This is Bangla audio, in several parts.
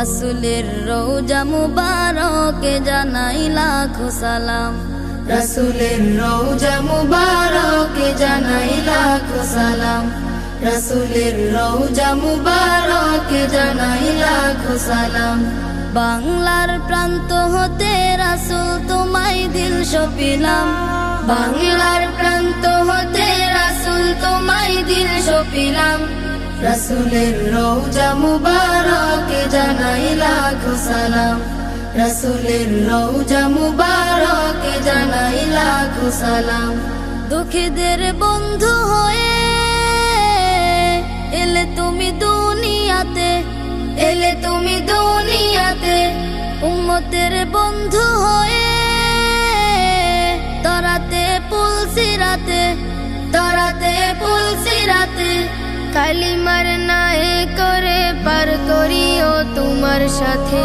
রাসূলের রওজা মুবারকে জানাই লাখো সালাম, রাসূলের রওজা মুবারকে জানাই লাখো সালাম, রাসূলের রওজা মুবারকে জানাই লাখো সালাম। বাংলার প্রান্ত হতে রাসূল তোমায় দিল সপিলাম, বাংলার প্রান্ত হতে রাসূল তোমায় দিল সপিলাম, রাসূলের রওজা মুবারকে জানাই লাখো সালাম, রাসূলের রওজা মুবারকে জানাই লাখো সালাম। দুঃখীদের বন্ধু হয়ে এলে তুমি দুনিয়াতে, এলে তুমি দুনিয়াতে, উম্মতের বন্ধু হয়ে তরাতে পুলসিরাতে, তরাতে পুলসিরাতে, কালিমার নায়ে করে পার করিও তোমার সাথে,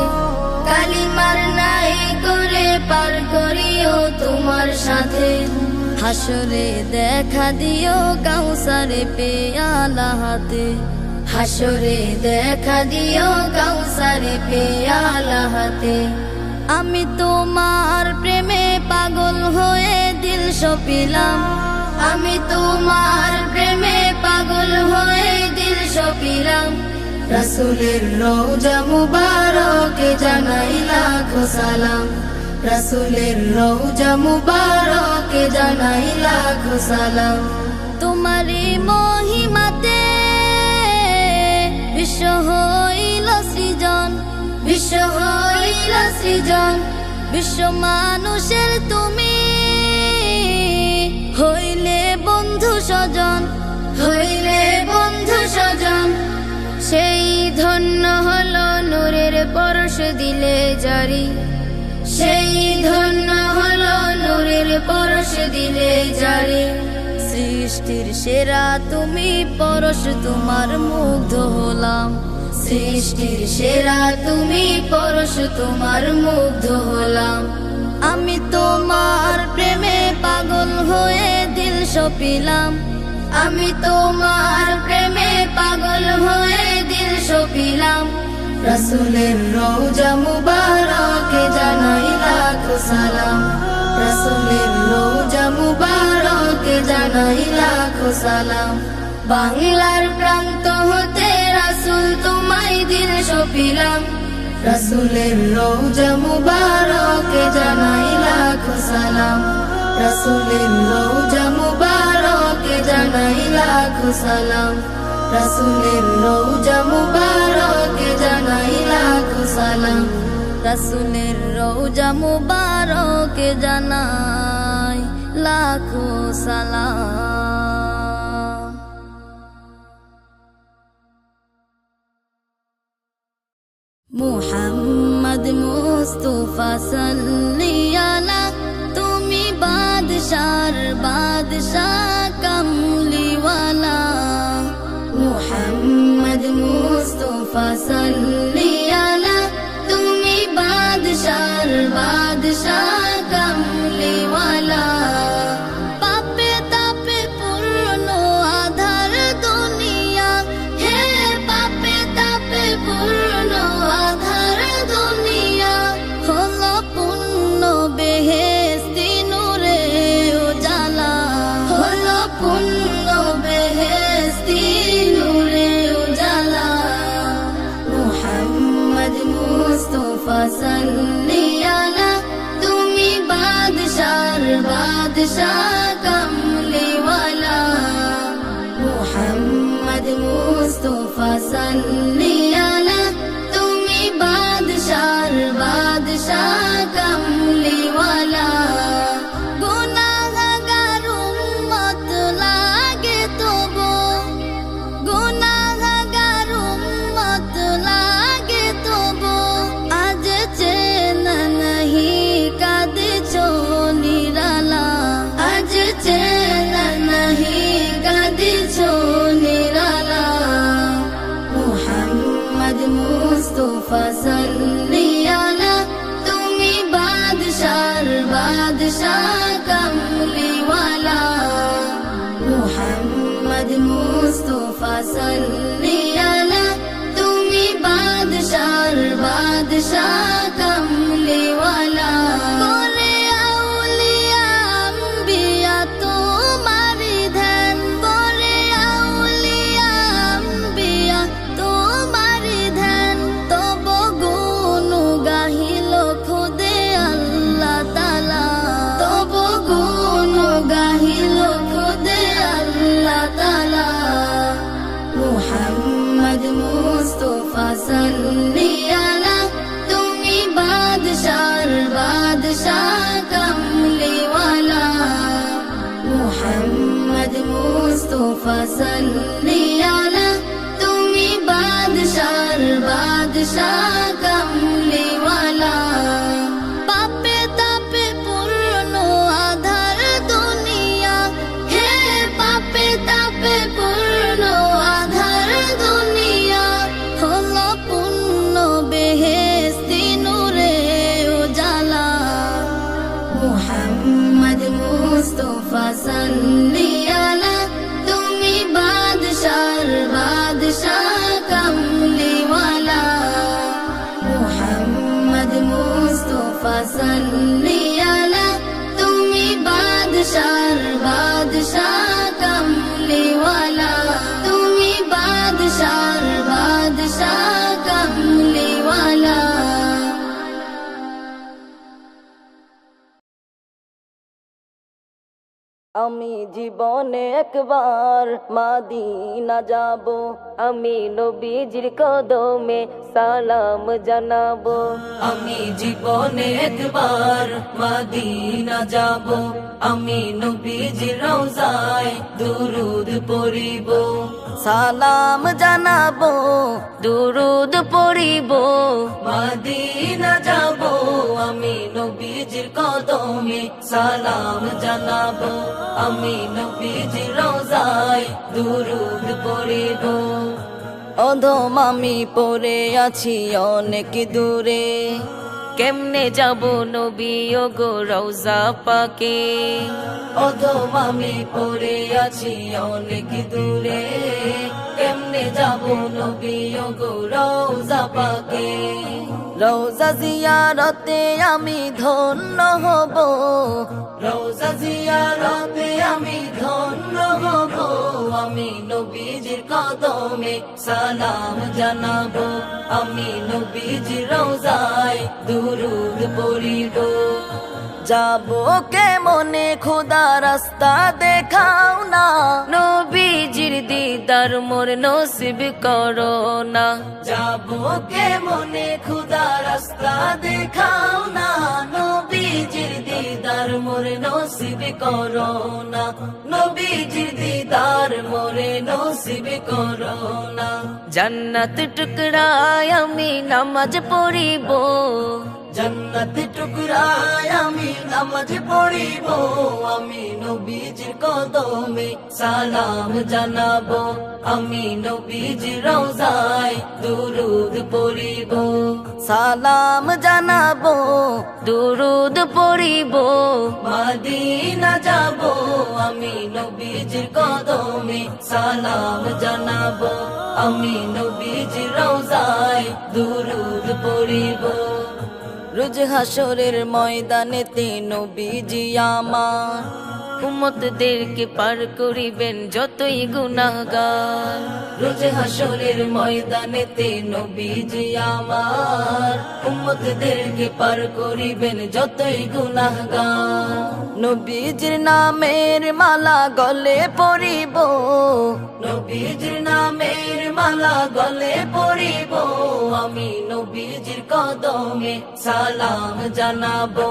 কালিমার নায়ে করে পার করিও তোমার সাথে। হাসরে দেখা দিও কাউসারে পেয়ালা হাতে, হাসরে দেখা দিও কাউসারে পেয়ালা হাতে। আমি তোমার প্রেমে পাগল হয়ে দিল সপিলাম, আমি তোমার প্রেমে পাগল হয়ে দিল সপিলাম, রাসূলের রওজা মুবারকে জানাই লাখো সালাম, রাসূলের রওজা মুবারকে জানাই লাখো সালাম। তোমারই মহিমাতে বিশ্ব হইল সৃজন, বিশ্ব হইল সৃজন, বিশ্ব মানুষের তুমি হইলে বন্ধু স্বজন, হইলে বন্ধু স্বজন। সেই ধন্য হলো নূরের পরশ দিলে জারি, সেই ধন্য হলো নূরের পরশ দিলে জারি। সৃষ্টির সেরা তুমি পরশ তোমার মুগ্ধ হলাম, সৃষ্টির সেরা তুমি পরশ তোমার মুগ্ধ হলাম। আমি তোমার প্রেমে পাগল হয়ে দিল সপিলাম, আমি তোমার প্রেমে পাগল হয়ে দিল সপিলাম, রাসূলের রওজা মুবারকে জানাই লাখো সালাম, রাসূলের রওজা মুবারকে জানাই লাখো সালাম। বাংলার প্রান্ত হতে রাসূল তোমায় দিল সপিলাম, রাসূলের রওজা মুবারকে জানাই লাখো সালাম, রাসূলের রওজা মুবারকে জানাই লাখো সালাম, রাসূলের রওজা মুবারকে জানাই লাখো সালাম, রাসূলের রওজা মুবারকে জানাই লাখো সালাম। মুহাম্মদ মুস্তাফা সাল্লি আলা, তুমি বাদশার বাদশাহ কামলিওয়ালা। মুহাম্মদ মুস্তাফা সাল্লি আলা, তুমি বাদশার বাদশাহ কামলিওয়ালা। পাপে তাপে পূর্ণ আধার দুনিয়া, হে পাপে তাপে পূর্ণ আধার দুনিয়া, হলো পূর্ণ বেহেশতি নূরে উজালা, হলো পূর্ণ বেহেশতি নূরে উজালা। মুহাম্মদ মুস্তাফা সাল্লি আলা, তুমি বাদশার বাদশাহ কামলিওয়ালা। মুহাম্মদ মুস্তাফা সাল্লি আলা, তুমি বাদশার বাদশাহ কামলিওয়ালা। গুনাহগার উম্মত লাগে তবু, গুনাহগার উম্মত লাগে তবু, আজ চেনা নাহি কাঁদছো নিরালা, আজ চেনা নাহি কাঁদছো নিরালা। মুহাম্মদ মুস্তাফা সাল্লি আলা, তুমি বাদশার বাদশাহ কামলিওয়ালা। মুহাম্মদ মুস্তাফা সাল্লি আলা, তুমি বাদশার বাদশার বাদশাহ কামলিওয়ালা করে আউলিয়া আম্বিয়া তোমারি ধ্যান, করে আউলিয়া আম্বিয়া তোমারি ধ্যান, তব গুণ গাহিল খুদে আল্লাহ তাআলা, তব গুণ গাহিল খুদে আল্লাহ তাআলা মুহাম্মদ মুস্তাফা সাল্লি আলা তুমি বাদশার বাদশাহ কামলিওয়ালা মুহাম্মদ মুস্তাফা সাল্লি আলা তুমি বাদশার বাদশাহ কামলিওয়ালা পাপে তাপে পূর্ণ আধার দুনিয়া, হে পাপে তাপে পূর্ণ আধার দুনিয়া হলো পূর্ণ বেহেশতি নূরে উজালা, মুহাম্মদ মুস্তাফা সাল্লি আলা তুমি বাদশার বাদশাহ কামলিওয়ালা মুহাম্মদ মুস্তাফা সাল্লি আলা তুমি বাদশার বাদশাহ কামলিওয়ালা তুমি বাদশার বাদশাহ কামলিওয়ালা আমি জীবনে একবার মাদিনা যাব, আমি নবীজির কদমে সালাম জানাবো। আমি জীবনে একবার মাদিনা যাব, আমি নবীজির রওজায় দুরুদ পড়িব, সালাম জানাবো, দুরুদ পড়িব। মাদিনা যাব, আমি নবীজির কদমে সালাম জানাবো, আমি নবীজির রওজায় দুরুদ পড়িব। অধম আমি পড়ে আছি অনেক দূরে, কেমনে যাব নবী ওগো রওজা পাকে। অধম আমি পড়ে আছি অনেক দূরে, কেমনে যাব নবী ওগো রওজা পাকে। রওজা জিয়ারতে আমি ধন্য হব, রওজা জিয়ারতে আমি ধন্য হব, আমি নবীজির কদমে সালাম জানাবো, আমি নবীজির রওজায় দুরুদ পড়িব। যাবো কেমনে খোদা রাস্তা দেখাও না, নবীজির দিদার মোর নসিব করো না। যাবো কেমনে খোদা রাস্তা দেখাও না, নবীজির দিদার মোর নসিব করো না, নবীজির দিদার মোরে নসিব করো না। জান্নাত টুকরায় আমি নামাজ পড়িব, জান্নাত টুকরায় আমি নামাজ পড়িব, আমি নবীজির কদমে সালাম জানাবো, আমি নবীজির রওজায় দুরুদ পড়িব, সালাম জানাবো, দুরুদ পড়িব। মাদিনা যাব, আমি নবীজির কদমে সালাম জানাবো, আমি নবীজির রওজায় দুরুদ পড়িব। রোজ হাসরের ময়দানেতে নবীজি আমার উম্মতদেরকে পার করিবেন যতই গুনাহগার। রোজ হাসরের ময়দানেতে নবীজি আমার উম্মতদেরকে পার করিবেন যতই গুনাহগার। নবীজির নামের মালা গলে পরিব, নবীজির নামের মালা গলে পরিব, আমি নবীজির কদমে সালাম জানাবো,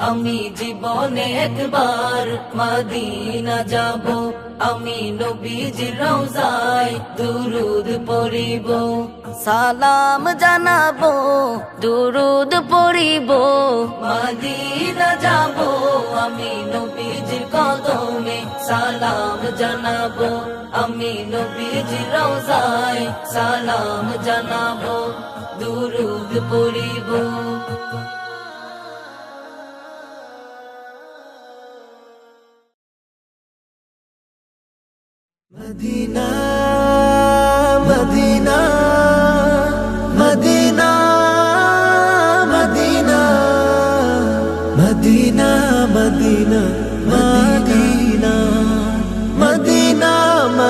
আমি জীবনে একবার মদিনা যাব, আমি নবীজির রওজায় দুরুদ পড়িব, সালাম জানাবো, দুরুদ পড়িব। মদিনা যাব, আমি নবীজির কদমে সালাম জানাবো, আমি নবীজির রওজায় সালাম জানাবো, দুরুদ পড়িব। মদিনা মদিনা মদিনা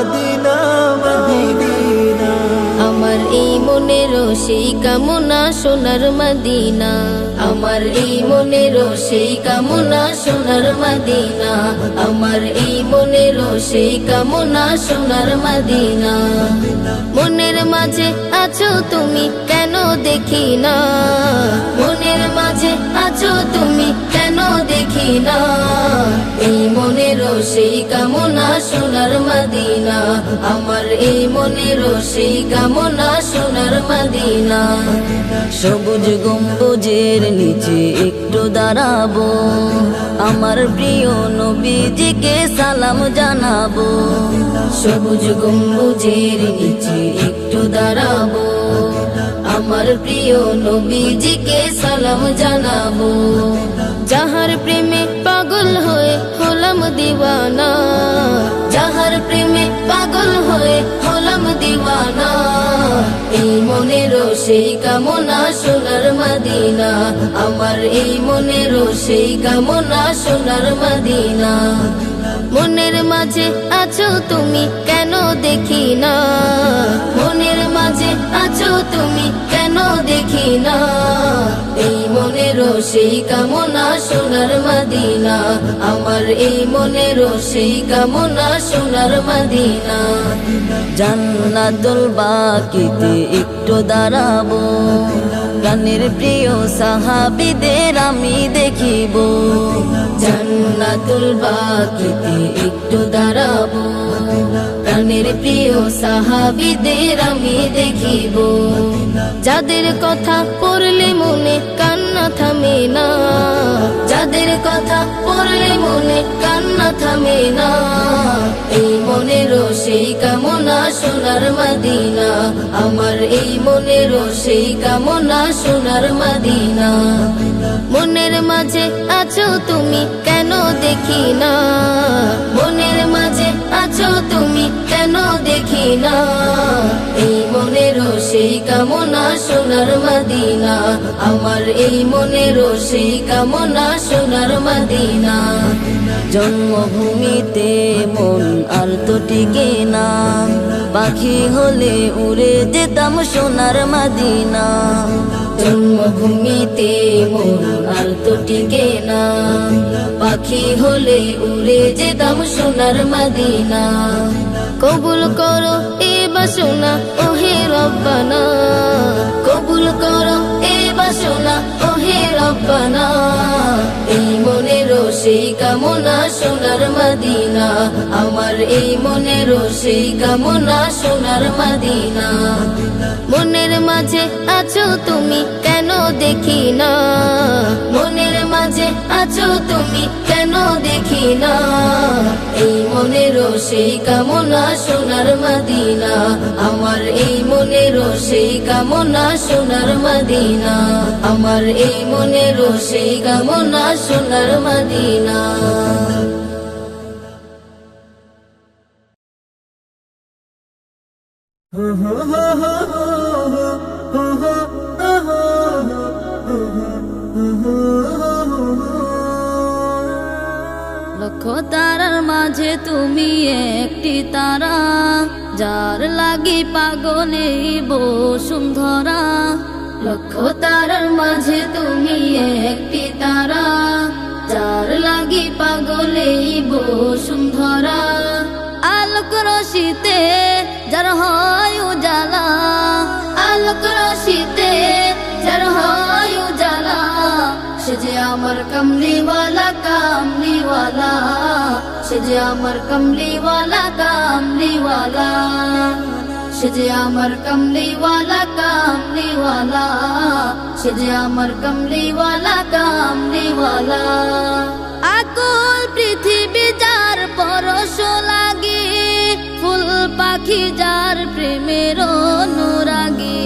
মদিনা মদিনা আমার এই মনেরও সেই কামনা সোনার মদিনা আমার এই মনেরও সেই কামনা সোনার মদিনা আমার এই মনেরও সেই কামনা সোনার মদিনা মনের মাঝে আছো তুমি কেন দেখি না মনের মাঝে আছো তুমি কেন দেখি না এই মনেরও সেই কামনা সোনার মদিনা আমার এই মনেরও সেই কামনা সোনার মদিনা সবুজ গম্বুজের নিচে একটু দাঁড়াবো আমার প্রিয় নবীজিকে সালাম জানাবো সবুজ গম্বুজের নিচে একটু দাঁড়াবো আমার প্রিয় নবীজিকে সালাম জানাবো যাহার প্রেমে পাগল হয়ে হলাম দিওয়ানা যাহার প্রেমে পাগল হয়ে হলাম দিওয়ানা এই মনেরও সেই কামনা সোনার মদিনা আমার এই মনেরও সেই কামনা সোনার মদিনা মনের মাঝে আছো তুমি কেন দেখি না মনের মাঝে আছো তুমি কেন দেখি না এই মনেরও সেই কামনা সোনার মদিনা আমার এই মনেরও সেই কামনা সোনার মদিনা জান্নাতুল বাকিতে একটু দাঁড়াবো প্রাণের প্রিয় সাহাবীদের আমি দেখিব জান্নাতুল বাকিতে একটু দাঁড়াবো প্রাণের প্রিয় সাহাবীদের আমি দেখিব যাদের কথা পড়লে মনে কান্না থামে না যাদের কথা পড়লে মনে কান্না থামে না এই মনেরও সেই কামনা সোনার মদিনা আমার এই মনেরও সেই কামনা সোনার মদিনা মনের মাঝে আছো তুমি কেন দেখি না মনের মাঝে আছো তুমি কেন দেখি না এই মনেরও সেই কামনা সোনার মদিনা আমার এই মনেরও সেই কামনা সোনার মদিনা জন্মভূমিতে মন আর তো টিকে না পাখি হলে উড়ে যেতাম সোনার মদিনা জন্মভূমিতে মন আর তো টিকে না পাখি হলে উড়ে যেতাম সোনার মদিনা কবুল করো এ বাসনা ওহে রব্বানা কবুল করো এ বাসনা ওহে রব্বানা এই মনেরও সেই কামনা সোনার মদিনা আমার এই মনেরও সেই কামনা সোনার মদিনা মনের মাঝে আছো তুমি কেন দেখি না মনের মাঝে আছো তুমি কেন দেখি না এই মনেরও সেই কামনা সোনার মদিনা আমার এই মনেরও সেই কামনা সোনার মদিনা আমার এই মনেরও সেই কামনা সোনার মদিনা লক্ষ তারার মাঝে তুমি একটি তারা যার লাগি পাগলে বসুন্ধরা লক্ষ তারার মাঝে তুমি একটি তারা যার লাগি পাগলে বসুন্ধরা আলোক রশিতে যার হয় উজালা আলোক রশিতে যার হয় উজালা সে যে আমার কমলিওয়ালা কামলিওয়ালা সে যে আমার কমলিওয়ালা কামলিওয়ালা সে যে আমার কমলিওয়ালা কামলিওয়ালা সে যে আমার কমলিওয়ালা কামলিওয়ালা আকুল পৃথিবী যার পরশ লাগে ফুল পাখি যার প্রেমের অনুরাগী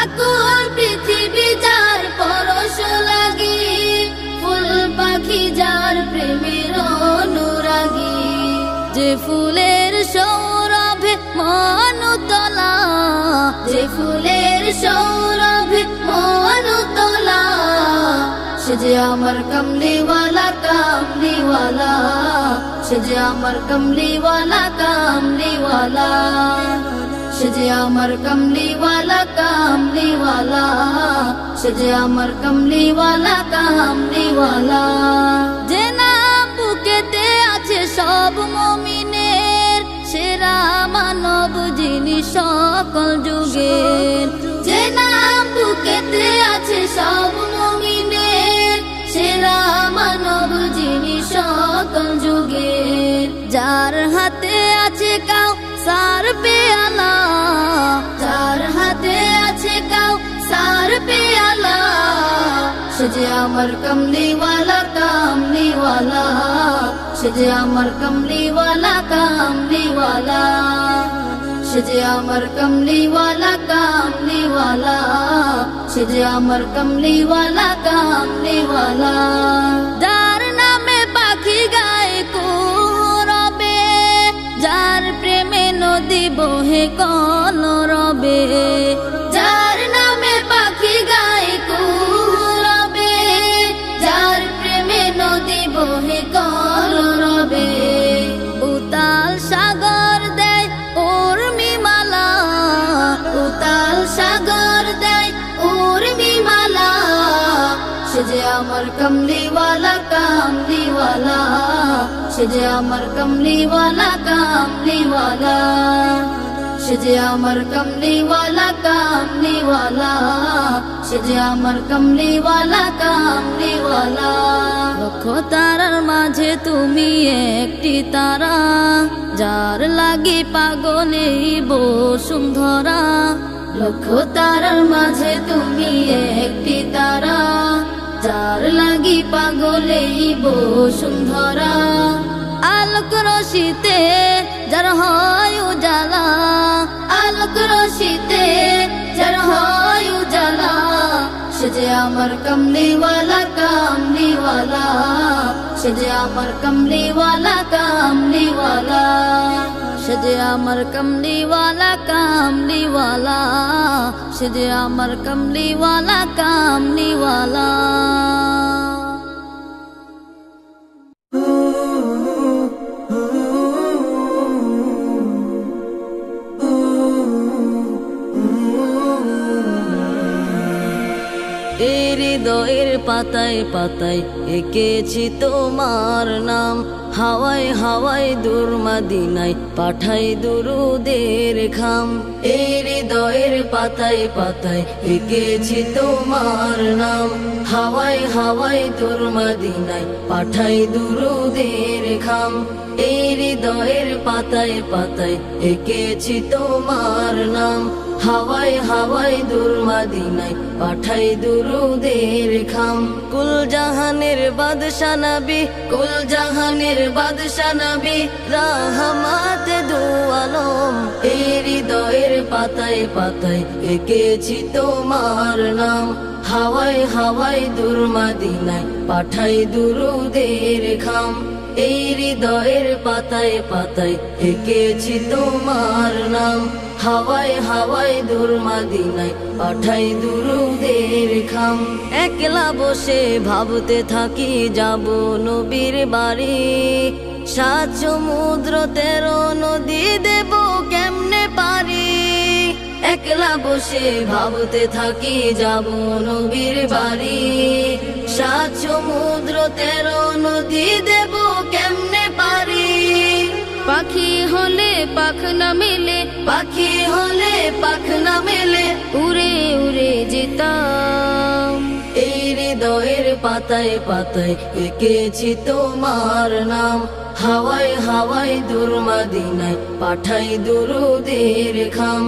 আকুল পৃথিবী যার পরশ লাগে ফুল পাখি যার প্রেমের অনুরাগী যে ফুলের সৌরভে মন তোলা যে ফুলের সৌরভে মন তোলা সে যে আমার কমলিওয়ালা কামলিওয়ালা, সে যে আমার কমলিওয়ালা কামলিওয়ালা, সে যে আমার কমলিওয়ালা কামলিওয়ালা, সে যে আমার কমলিওয়ালা কামলিওয়ালা। যে নাম বুকেতে আছে সব মুমিনের, সেরা মানব যিনি সকল যুগের। যে নাম বুকেতে আছে সব মুমিনের, সেরা মানব যিনি সকল যুগের। যার হাতে আছে কাউসার পেয়ালা, যার হাতে আছে কাউসার পেয়ালা, সে যে আমার কমলিওয়ালা কামলিওয়ালা, সে যে আমার কমলিওয়ালা কামলিওয়ালা, সে যে আমার কমলিওয়ালা কামলিওয়ালা, সে যে আমার কমলিওয়ালা কামলিওয়ালা। যার নামে পাখি গায়ে কুরবে, যার প্রেমে নদী বহে কলরবে, যার নামে পাখি গায়ে কুরবে, যার প্রেমে নদী বহে কলরবে। উতাল সাগর দেয় উর্মিমালা, উতাল সাগর দেয় উর্মিমালা, সে যে আমার কমলিওয়ালা কামলিওয়ালা, সে যে আমার কমলিওয়ালা কামলিওয়ালা, সে যে আমার কমলিওয়ালা কামলিওয়ালা, সে যে আমার কমলিওয়ালা কামলিওয়ালা। লক্ষ তারার মাঝে তুমি একটি তারা, যার লাগি পাগল এই বসুন্ধরা। লক্ষ তারার মাঝে তুমি একটি তারা, যার লাগি পাগল এই বসুন্ধরা। আলোক রশিতে যার হয় উজালা, আলোক রশিতে যার হয় উজালা, সে যে আমার কমলিওয়ালা কামলিওয়ালা, সে যে আমার কমলিওয়ালা কামলিওয়ালা, সে যে আমার কমলিওয়ালা কামলিওয়ালা, সে যে আমার কমলিওয়ালা কামলিওয়ালা। হৃদয়ের পাতায় পাতায় এঁকেছি তোমার নাম, হাওয়ায় হাওয়ায় দূর মদিনায় পাঠাই দুরুদের খাম। এই হৃদয়ের পাতায় পাতায় এঁকেছি তোমার নাম, হাওয়ায় হাওয়ায় দূর মদিনায় পাঠাই দুরুদের খাম। এই হৃদয়ের পাতায় পাতায় এঁকেছি তোমার নাম, হাওয়ায় হাওয়ায় দূর মদিনায় পাঠাই দুরুদের খাম। কুল জাহানের বাদশা নবী, কুল জাহানের বাদশা নবী, রাহমাত দু আলম। এই হৃদয়ের পাতায় পাতায় এঁকেছি তোমার নাম, হাওয়ায় হাওয়ায় দূর মদিনায় পাঠাই দুরুদের খাম। এই হৃদয়ের পাতায় পাতায় এঁকেছি তোমার নাম, হাওয়ায় হাওয়ায় দূর মদিনায় পাঠাই দুরুদের খাম। একলা বসে ভাবতে থাকি যাব নবীর বাড়ি, 7 সমুদ্র 13 নদী দেব কেমনে পারি। একলা বসে ভাবতে থাকি যাব নবীর বাড়ি, 7 সমুদ্র 13 নদী দেব কেমনে পারি। পাখি হলে পাখ না মেলে, পাখি হলে পাখ না মেলে, উড়ে উড়ে যেতাম। এই হৃদয়ের পাতায় পাতায় এঁকেছি তোমার নাম, হাওয়ায় হাওয়ায় দূর মদিনায় পাঠাই দুরুদের খাম।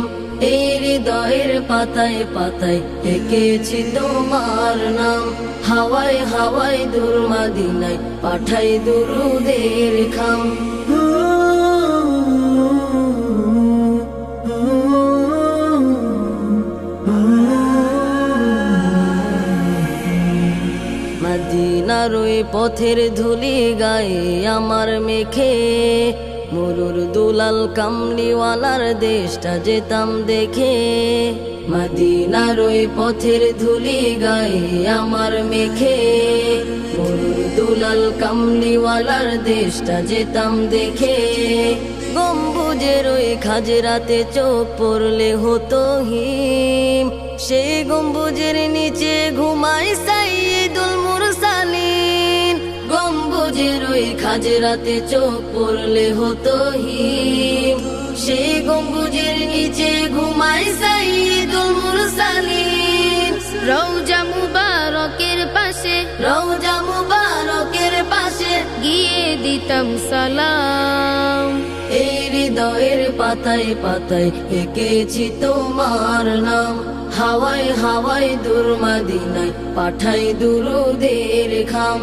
এই হৃদয়ের পাতায় পাতায় এঁকেছি তোমার নাম, হাওয়ায় হাওয়ায় দূর মদিনায় পাঠাই দুরুদের খাম। মদিনার ওই পথের ধুলি গায়ে আমার মেখে, মরুর দুলাল কামলিওয়ালার দেশটা যেতাম দেখে মদিনার ওই পথের ধুলি গায়ে আমার মেখে মরুর দুলাল কামলিওয়ালার দেশটা যেতাম দেখে গম্বুজের ওই খাজরাতে চোখ পড়লে হতো হিম সেই গম্বুজের নিচে ঘুমায় সাইয়্যিদুল মুরসালিন গম্বুজের ওই খাজরাতে চোখ পড়লে হতো হিম সেই গম্বুজের নিচে ঘুমায় সাইয়্যিদুল মুরসালিন রওজা মুবারকের পাশে রওজা মুবারকের পাশে গিয়ে দিতাম সালাম। এই হৃদয়ের পাতায় পাতায় এঁকেছি তোমার নাম হাওয়ায় হাওয়ায় দূর মদিনায় পাঠাই দুরুদের খাম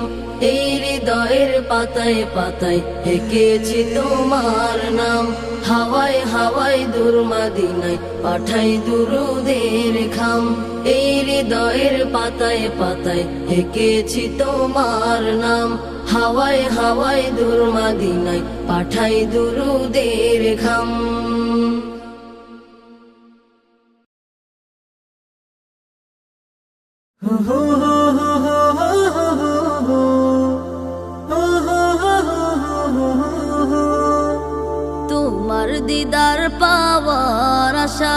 এই হৃদয়ের পাতায় পাতায় এঁকেছি তোমার নাম হাওয়ায় হাওয়ায় দূর মদিনায় পাঠাই দুরুদের খাম এই হৃদয়ের পাতায় পাতায় এঁকেছি তোমার নাম হাওয়ায় হাওয়ায় দূর মদিনায় পাঠাই দুরুদের খাম। তোমার দিদার পাওয়ার আশা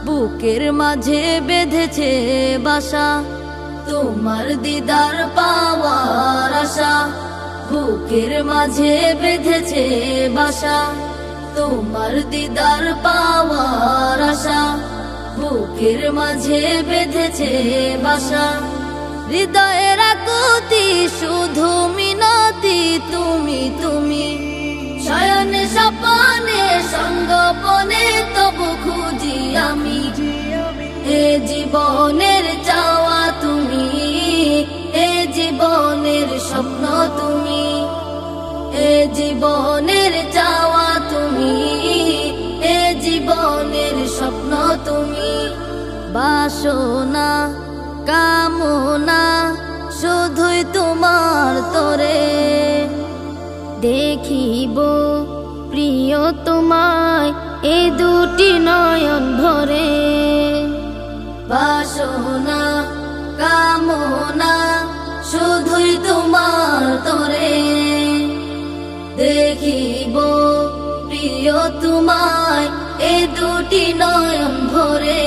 বুকের মাঝে বেঁধেছে বাসা তোমার দিদার পাওয়ার আশা বুকের মাঝে বেঁধেছে বাসা তোমার দিদার পাওয়ার আশা বুকের মাঝে বেঁধেছে বাসা হৃদয়ের আকুতি শুধু মিনতি তুমি তুমি শয়নে স্বপনে সঙ্গপনে তবু খুঁজি আমি এ জীবনের চাওয়া তুমি এ জীবনের স্বপ্ন তুমি এ জীবনের চাওয়া তুমি এ জীবনের স্বপ্ন তুমি বাসনা কামনা শুধুই তোমার তরে দেখিব প্রিয় তোমায় এ দুটি নয়ন ভরে বাসনা কামনা শুধুই তোমার তরে দেখিব প্রিয় তোমায় এ দুটি নয়ন ভরে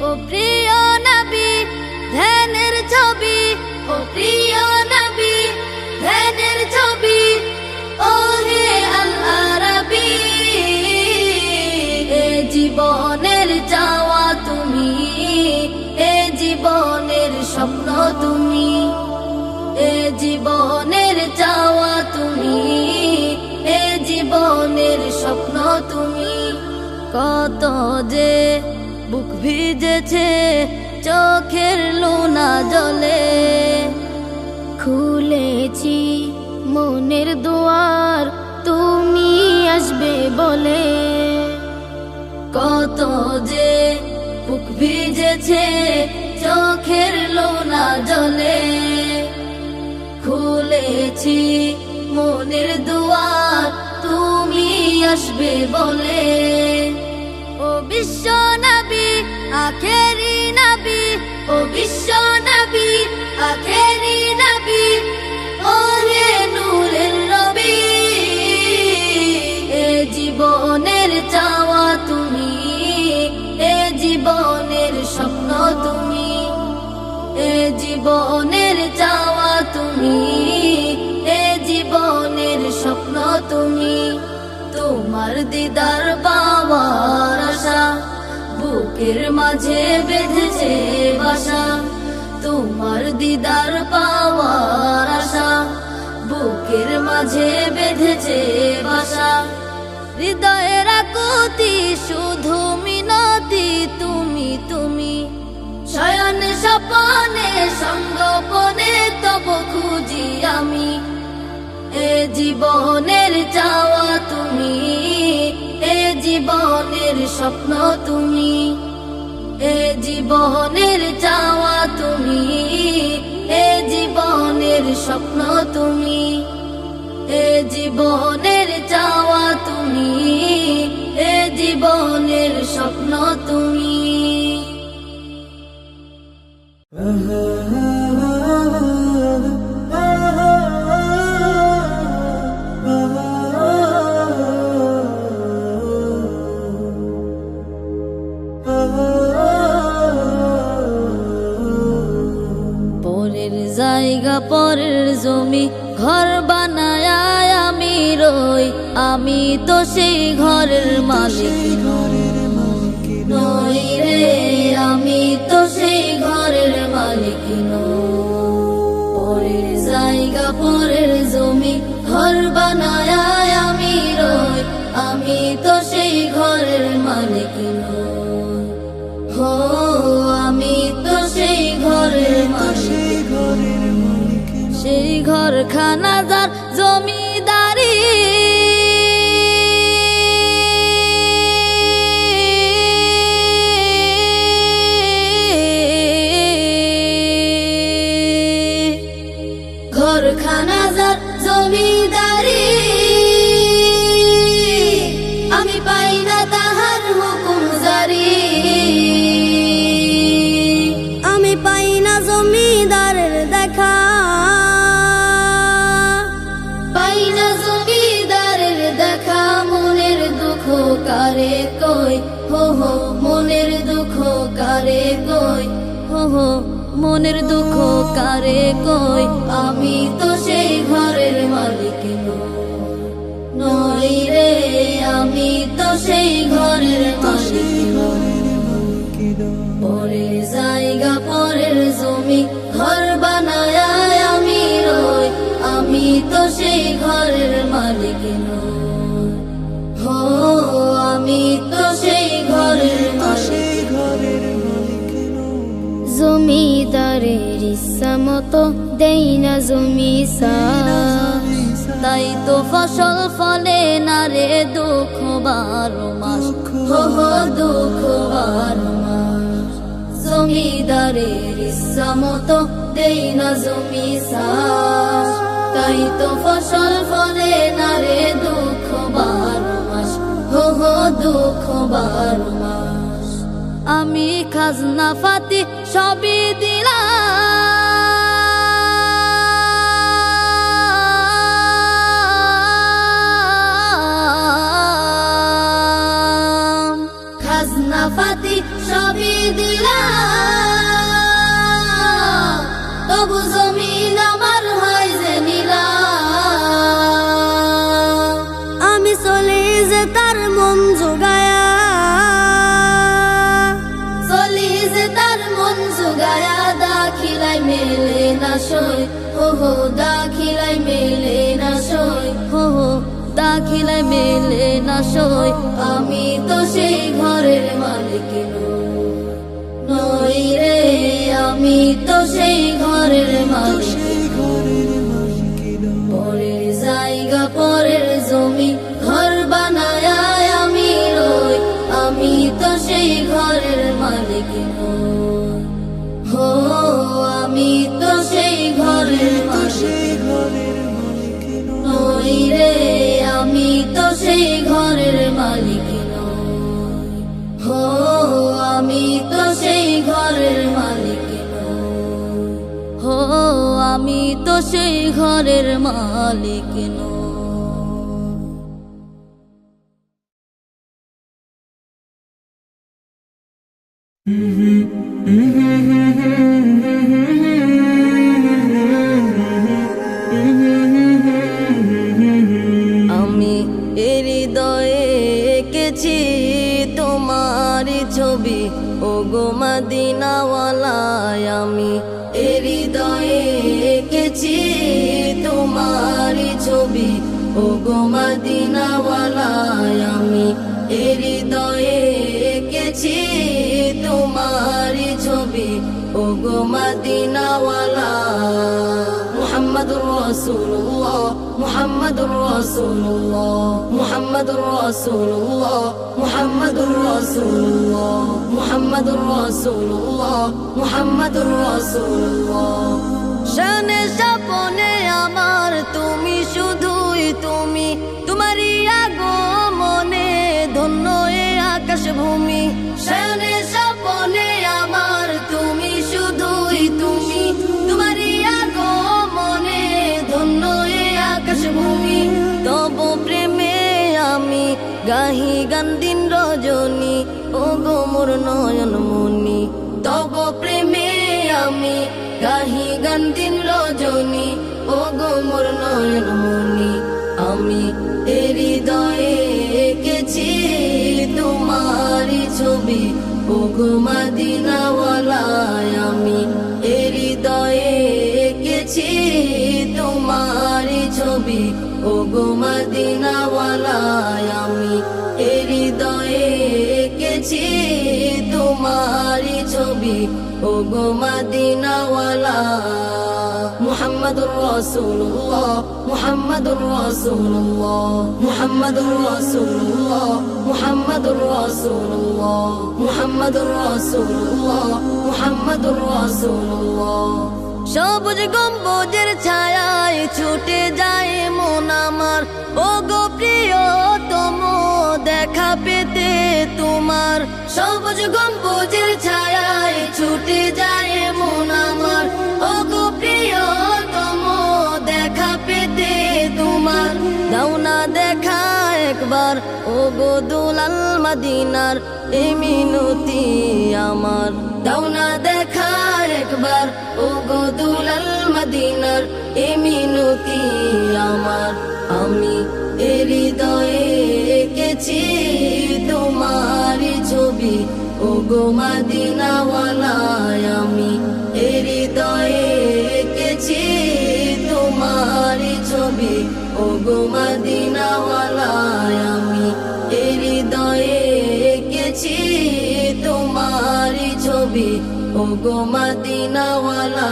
ও প্রিয় নবী ধ্যানের ছবি ও প্রিয় নবী ধ্যানের ছবি ও হে আল আরাবী এ জীবনের চাওয়া তুমি এ জীবনের স্বপ্ন তুমি এ জীবনের চাওয়া তুমি এ জীবনের স্বপ্ন তুমি কত যে বুক ভিজেছে চোখের লোনা জলে খুলেছি মনের দুয়ার তুমি আসবে বলে কত যে বুক ভিজেছে চোখের লোনা জলে খুলেছি মনের দুয়ার তুমি আসবে বলে ও বিশ্ব নবী আখেরি নবী ও বিশ্ব নবী আখেরি নবী ও হে নূরের নবী এ জীবনের চাওয়া তুমি এ জীবনের স্বপ্ন তুমি এ জীবনের চাওয়া তুমি এ জীবনের স্বপ্ন তুমি তোমার দিদার পাওয়ার আশা বুকের মাঝে বেঁধেছে বাসা তোমার দিদার পাওয়ার আশা বুকের মাঝে বেঁধেছে বাসা হৃদয়ের আকুতি শুধু মিনতি তুমি তুমি শয়নে স্বপনে সঙ্গপনে তবু খুঁজি আমি এ জীবনের চাওয়া তুমি এ জীবনের স্বপ্ন তুমি এ জীবনের চাওয়া তুমি এ জীবনের স্বপ্ন তুমি এ জীবনের স্বপ্ন তুমি। পরের জায়গা পরের জমি ঘর বানায় আমি রই, আমি তো সেই ঘরের মালিক নই রে, আমি তো সেই ঘরের মালিক নই। পরের জায়গা পরের জমি ঘর বানায় আমি রই, আমি তো সেই ঘরের মালিক নই। হো আমি তো সেই ঘরের মালিক, সেই ঘরখানা যার জমিদারি ঘরখানা যার জমিদারি, আমি পাই না তাহার হুকুম জারি। আমি পাই না জমিদারের দেখা, পাই না জমিদারের দেখা। মনের দুঃখ কারে কই, হো হো মনের দুঃখ কারে কই, হো হো মনের দুঃখ কারে কই। আমি তো সেই ঘরের মালিক নই রে, আমি তো সেই ঘরের মালিক। পরের জায়গা পরের জমি ঘর বানায় আমি রই, আমি তো সেই ঘরের মালিক নই। হো আমি তো সেই ঘরের মালিক। জমিদারের ইচ্ছা মতো দেই না জমি চাষ, তাই তো ফসল ফলে না রে দুঃখ 12 মাস। হো হো দুঃখ 12 মাস। জমিদারের ইচ্ছা মতো দেই না জমি চাষ, তাই তো ফসল ফলে না রে দুঃখ 12 মাস। হো হো দুঃখ 12 মাস। আমি খাজনা ফাতি সবই দিলাম, খাজনা পাতি সবই দিলাম, তবু জমিন আমার হয় যে নিলাম। আমি চলে যে তার মন জোগায়া, চলি যে তার মন জোগায়া। দাখিলাই মেলে না সই, হো হো দাখিলাই মেলে না সই। হো হো দাখিলাই মেলে না সই। আমি তো সেই ঘরের মালিক নই রে, আমি তো সেই ঘরের মালিক। পরের জায়গা পরের জমি ঘর বানায় আমি রই, আমি তো সেই ঘরের মালিক নই। হো আমি তো সেই ঘরের মালিক নই রে, আমি তো সেই ঘরের মালিক নই। হো আমি তো সেই ঘরের মালিক নই। হো আমি তো সেই ঘরের মালিক নই। আমি হৃদয়ে এঁকেছি তোমার ছবি, ও গো মদিনাওয়ালায়। আমি হৃদয়ে এঁকেছি তোমার ছবি, ও গো মদিনাওয়ালায়। আমি হৃদয়ে এঁকেছি তোমার ছবি, ও গো মদিনাওয়ালা। মুহাম্মাদুর রাসূলুল্লাহ, মুহাম্মাদুর রাসূলুল্লাহ, মুহাম্মাদুর রাসূলুল্লাহ, মুহাম্মাদুর রাসূলুল্লাহ, মুহাম্মাদুর রাসূলুল্লাহ, মুহাম্মাদুর রাসূলুল্লাহ। শানে স্বপনে আমার তুমি, শুধুই তুমি, তোমারই আগমনে ধন্য এ আকাশ ভূমি। গাহি গান দিন রজনী ও গো মোর নয়ন মনি তব প্রেমে আমি গাহি গান দিন রজনী ও গো মোর নয়ন মনি আমি হৃদয়ে এঁকেছি তোমারি ছবি ও গো মদিনাওয়ালা আমি হৃদয়ে এঁকেছি তোমারি ছবি ও গো মদিনাওয়ালা আমি হৃদয়ে এঁকেছি তোমারি ছবি ও গো মদিনাওয়ালা মুহাম্মাদুর রাসূলুল্লাহ মুহাম্মাদুর রাসূলুল্লাহ মুহাম্মাদুর রাসূলুল্লাহ মুহাম্মাদুর রাসূলুল্লাহ মুহাম্মাদুর রাসূলুল্লাহ মুহাম্মাদুর রাসূলুল্লাহ সবুজ গম্বুজের ছায়ায় ছুটে যায় মন আমার ও গো প্রিয়তম দেখা পেতে তোমার সবুজ গম্বুজের ছায়ায় ছুটে যায় মন আমার ও গো প্রিয়তম দেখা পেতে তোমার দাও না দেখা একবার ও গো দুলাল মদিনার এই মিনতি আমার দাও না দেখা একবার ও গো দুলাল মদিনার এই মিনতি আমার আমি হৃদয়ে এঁকেছি তোমারি ছবি ও গো মদিনাওয়ালা আমি হৃদয়ে এঁকেছি তোমারি ছবি ও গো মদিনাওয়ালা আমি হৃদয়ে এঁকেছি তোমারি ছবি ও গো মদিনাওয়ালা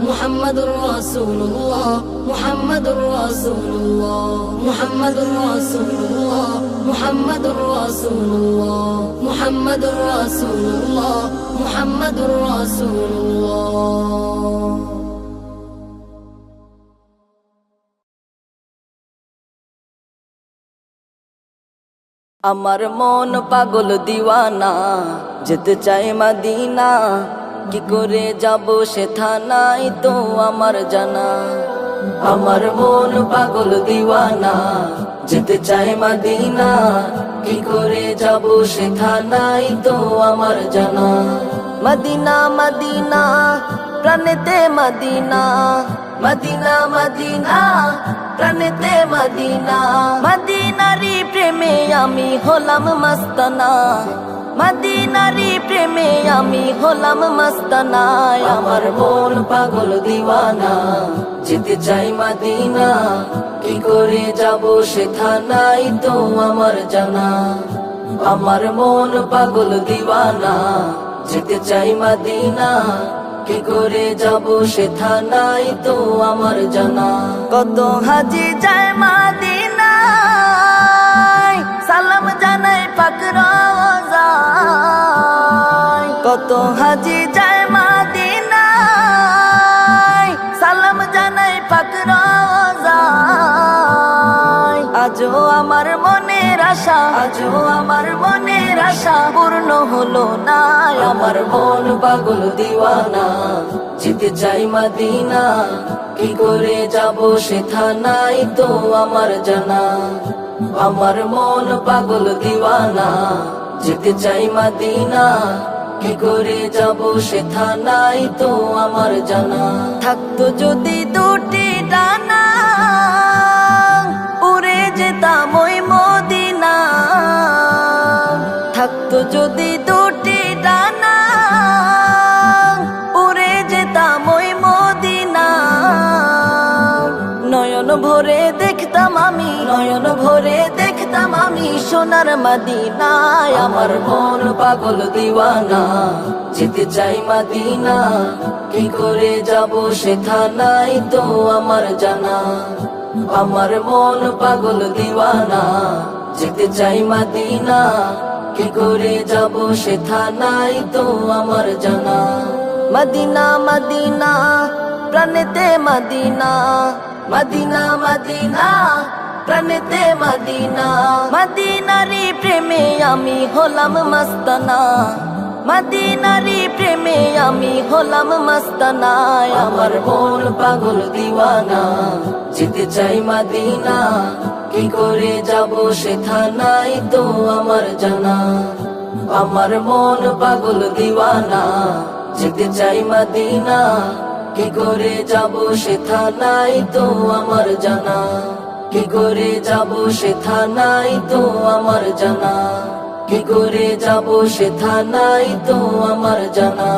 মুহাম্মাদুর রাসূলুল্লাহ মুহাম্মাদুর রাসূলুল্লাহ মুহাম্মাদুর রাসূলুল্লাহ মুহাম্মাদুর রাসূলুল্লাহ মুহাম্মাদুর রাসূলুল্লাহ মুহাম্মাদুর রাসূলুল্লাহ আমার মন পাগল দিওয়ানা যেতে চাই মদিনা কি করে যাব সে থানাই তো আমার জানা আমার মন পাগল দিওয়ানা যেতে চাই মদিনা কি করে যাব সে থানাই তো আমার জানা মদিনা মদিনা প্রাণেতে মদিনা মদিনা মদিনা প্রাণেতে মদিনা মদিনারি প্রেমে আমি হলাম মস্তানা মদিনারি প্রেমে আমি হলাম মস্তানা আমার মন পাগল দিওয়ানা যেতে চাই মদিনা কি করে যাব সে থানাই তো আমার জানা আমার মন পাগল দিওয়ানা যেতে চাই মদিনা কি করে যাব সে থানাই তো আমার জানা কত হাজি যায় মদিনায় সালাম জানাই পাক রওজায় কত হাজি যায় মদিনায় সালাম জানাই পাক রওজায় আজও আমার মনের আশা আজও আমার মনের আশা পূর্ণ হলো না আমার মন পাগল দিওয়ানা যেতে চাই মদিনা কি করে যাব সে থানাই তো আমার জানা আমার মন পাগল দিওয়ানা যেতে চাই মদিনা কি করে যাব সে থানাই তো আমার জানা থাকতো যদি দুটি ডানা উড়ে যেতাম ওই মদিনা থাকতো যদি দুটি ডানা উড়ে যেতাম ওই মদিনা নয়ন ভরে দেখতাম আমি নয়ন ভরে দেখতাম আমি সোনার মদিনায় আমার মন পাগল দিওয়ানা যেতে চাই মদিনা কি করে যাব সে থানাই তো আমার জানা আমার মন পাগল দিওয়ানা যেতে চাই মদিনা কি করে যাব সে থানাই তো আমার জানা মদিনা মদিনা প্রাণেতে মদিনা মদিনা মদিনা প্রাণেতে মদিনা মদিনারি প্রেমে আমি হলাম মস্তানা মদিনারি প্রেমে আমি হলাম মস্তানা আমার মন পাগল দিওয়ানা যেতে চাই মদিনা কি করে যাব সেথা নাই তো আমার জানা। আমার মন পাগল দিওয়ানা, যেতে চাই মদিনা, কি করে যাব সেথা নাই তো আমার জানা। কি করে যাব সেথা নাই তো আমার জানা। কি করে যাব সেথা নাই তো আমার জানা।